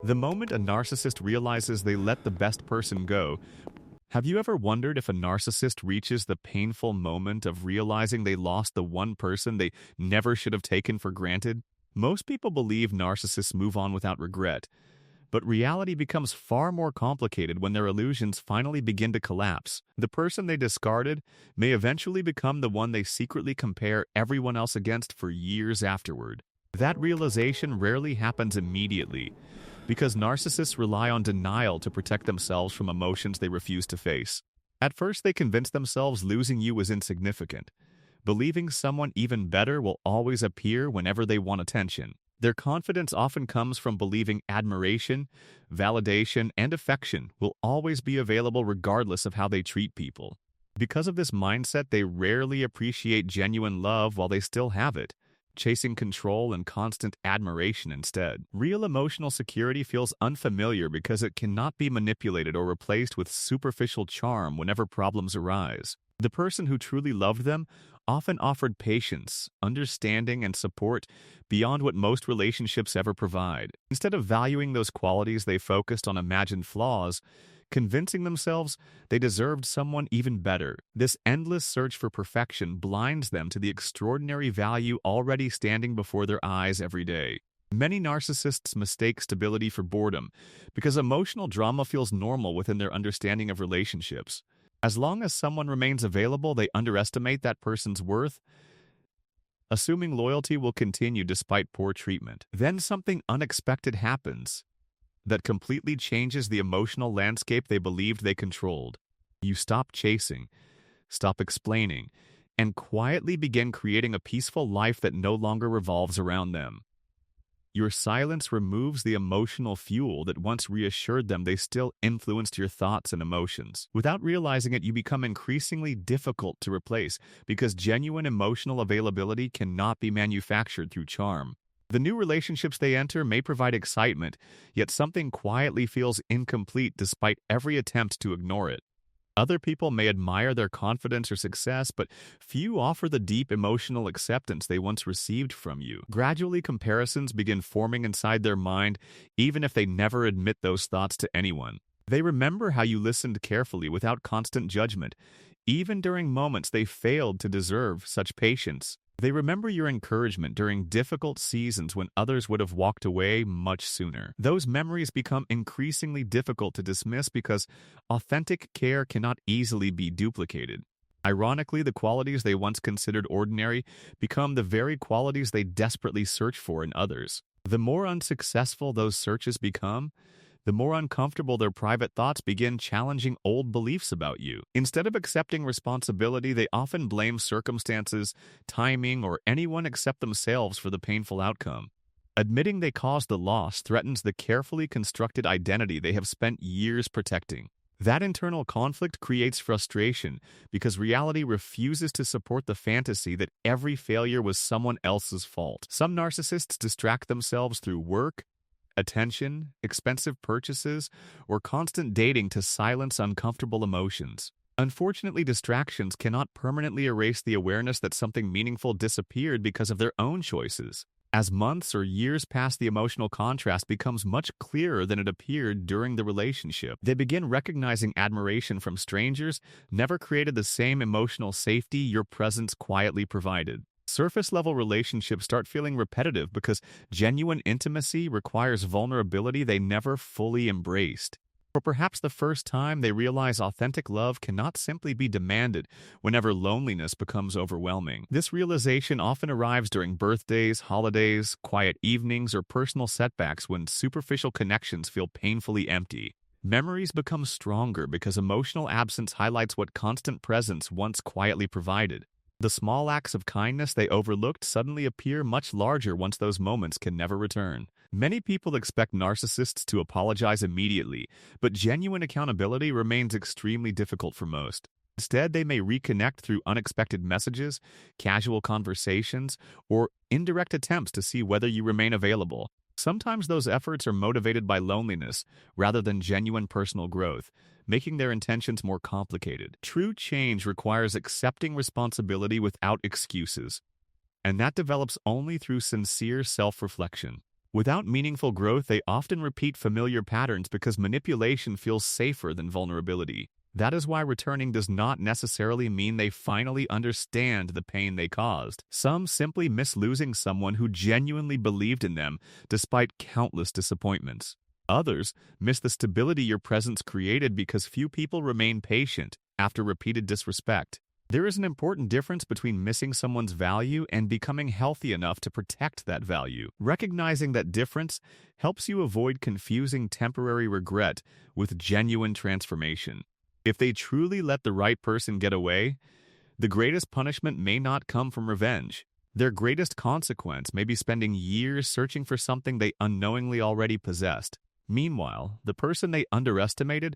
The moment a narcissist realizes they let the best person go, have you ever wondered if a narcissist reaches the painful moment of realizing they lost the one person they never should have taken for granted? Most people believe narcissists move on without regret, but reality becomes far more complicated when their illusions finally begin to collapse. The person they discarded may eventually become the one they secretly compare everyone else against for years afterward. That realization rarely happens immediately, because narcissists rely on denial to protect themselves from emotions they refuse to face. At first, they convince themselves losing you is insignificant, believing someone even better will always appear whenever they want attention. Their confidence often comes from believing admiration, validation, and affection will always be available regardless of how they treat people. Because of this mindset, they rarely appreciate genuine love while they still have it, chasing control and constant admiration instead. Real emotional security feels unfamiliar because it cannot be manipulated or replaced with superficial charm whenever problems arise. The person who truly loved them often offered patience, understanding, and support beyond what most relationships ever provide. Instead of valuing those qualities, they focused on imagined flaws, convincing themselves they deserved someone even better. This endless search for perfection blinds them to the extraordinary value already standing before their eyes every day. Many narcissists mistake stability for boredom because emotional drama feels normal within their understanding of relationships. As long as someone remains available, they underestimate that person's worth, assuming loyalty will continue despite poor treatment. Then something unexpected happens that completely changes the emotional landscape they believed they controlled. You stop chasing, stop explaining, and quietly begin creating a peaceful life that no longer revolves around them. Your silence removes the emotional fuel that once reassured them they still influenced your thoughts and emotions. Without realizing it, you become increasingly difficult to replace because genuine emotional availability cannot be manufactured through charm. The new relationships they enter may provide excitement, yet something quietly feels incomplete despite every attempt to ignore it. Other people may admire their confidence or success, but few offer the deep emotional acceptance they once received from you. Gradually, comparisons begin forming inside their mind, even if they never admit those thoughts to anyone. They remember how you listened carefully without constant judgment, even during moments they failed to deserve such patience. They remember your encouragement during difficult seasons when others would have walked away much sooner. Those memories become increasingly difficult to dismiss because authentic care cannot easily be duplicated. Ironically, the qualities they once considered ordinary become the very qualities they desperately search for in others. The more unsuccessful those searches become, the more uncomfortable their private thoughts begin challenging old beliefs about you. Instead of accepting responsibility, they often blame circumstances, timing, or anyone except themselves for the painful outcome. Admitting they caused the loss threatens the carefully constructed identity they have spent years protecting. That internal conflict creates frustration because reality refuses to support the fantasy that every failure was someone else's fault. Some narcissists distract themselves through work, attention, expensive purchases, or constant dating to silence uncomfortable emotions. Unfortunately, distractions cannot permanently erase the awareness that something meaningful disappeared because of their own choices. As months or years pass, the emotional contrast becomes much clearer than it appeared during the relationship. They begin recognizing admiration from strangers never created the same emotional safety your presence quietly provided. Surface-level relationships start feeling repetitive because genuine intimacy requires vulnerability they never fully embraced. For perhaps the first time, they realize authentic love cannot simply be demanded whenever loneliness becomes overwhelming. This realization often arrives during birthdays, holidays, quiet evenings, or personal setbacks when superficial connections feel painfully empty. Memories become stronger because emotional absence highlights what constant presence once quietly provided. The small acts of kindness they overlooked suddenly appear much larger once those moments can never return. Many people expect narcissists to apologize immediately, but genuine accountability remains extremely difficult for most. Instead, they may reconnect through unexpected messages, casual conversations, or indirect attempts to see whether you remain available. Sometimes those efforts are motivated by loneliness rather than genuine personal growth, making their intentions more complicated. True change requires accepting responsibility without excuses, and that develops only through sincere self-reflection. Without meaningful growth, they often repeat familiar patterns because manipulation feels safer than vulnerability. That is why returning does not necessarily mean they finally understand the pain they caused. Some simply miss losing someone who genuinely believed in them despite countless disappointments. Others miss the stability your presence created because few people remain patient after repeated disrespect. There is an important difference between missing someone's value and becoming healthy enough to protect that value. Recognizing that difference helps you avoid confusing temporary regret with genuine transformation. If they truly let the right person get away, the greatest punishment may not come from revenge. Their greatest consequence may be spending years searching for something they unknowingly already possessed. Meanwhile, the person they underestimated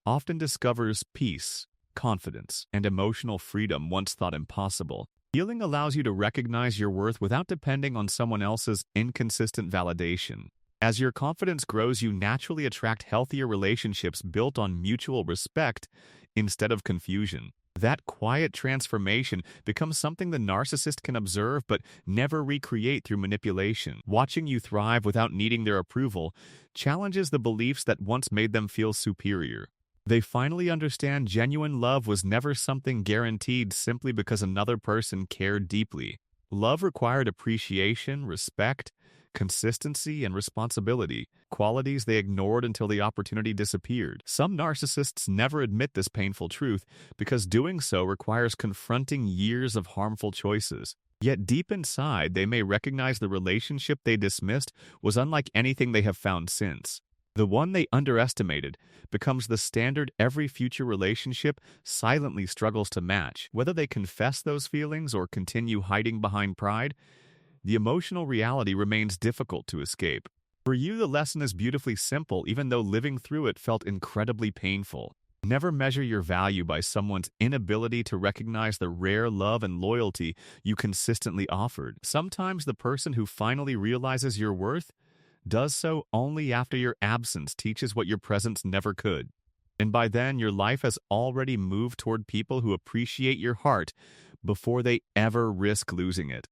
often discovers peace, confidence, and emotional freedom once thought impossible. Healing allows you to recognize your worth without depending on someone else's inconsistent validation. As your confidence grows, you naturally attract healthier relationships built on mutual respect instead of confusion. That quiet transformation becomes something the narcissist can observe but never recreate through manipulation. Watching you thrive without needing their approval challenges the beliefs that once made them feel superior. They finally understand genuine love was never something guaranteed simply because another person cared deeply. Love required appreciation, respect, consistency, and responsibility, qualities they ignored until the opportunity disappeared. Some narcissists never admit this painful truth because doing so requires confronting years of harmful choices. Yet deep inside, they may recognize the relationship they dismissed was unlike anything they have found since. The one they underestimated becomes the standard every future relationship silently struggles to match. Whether they confess those feelings or continue hiding behind pride, the emotional reality remains difficult to escape. For you, the lesson is beautifully simple, even though living through it felt incredibly painful. Never measure your value by someone's inability to recognize the rare love and loyalty you consistently offered. Sometimes the person who finally realizes your worth does so only after your absence teaches what your presence never could. And by then, your life has already moved toward people who appreciate your heart before they ever risk losing it.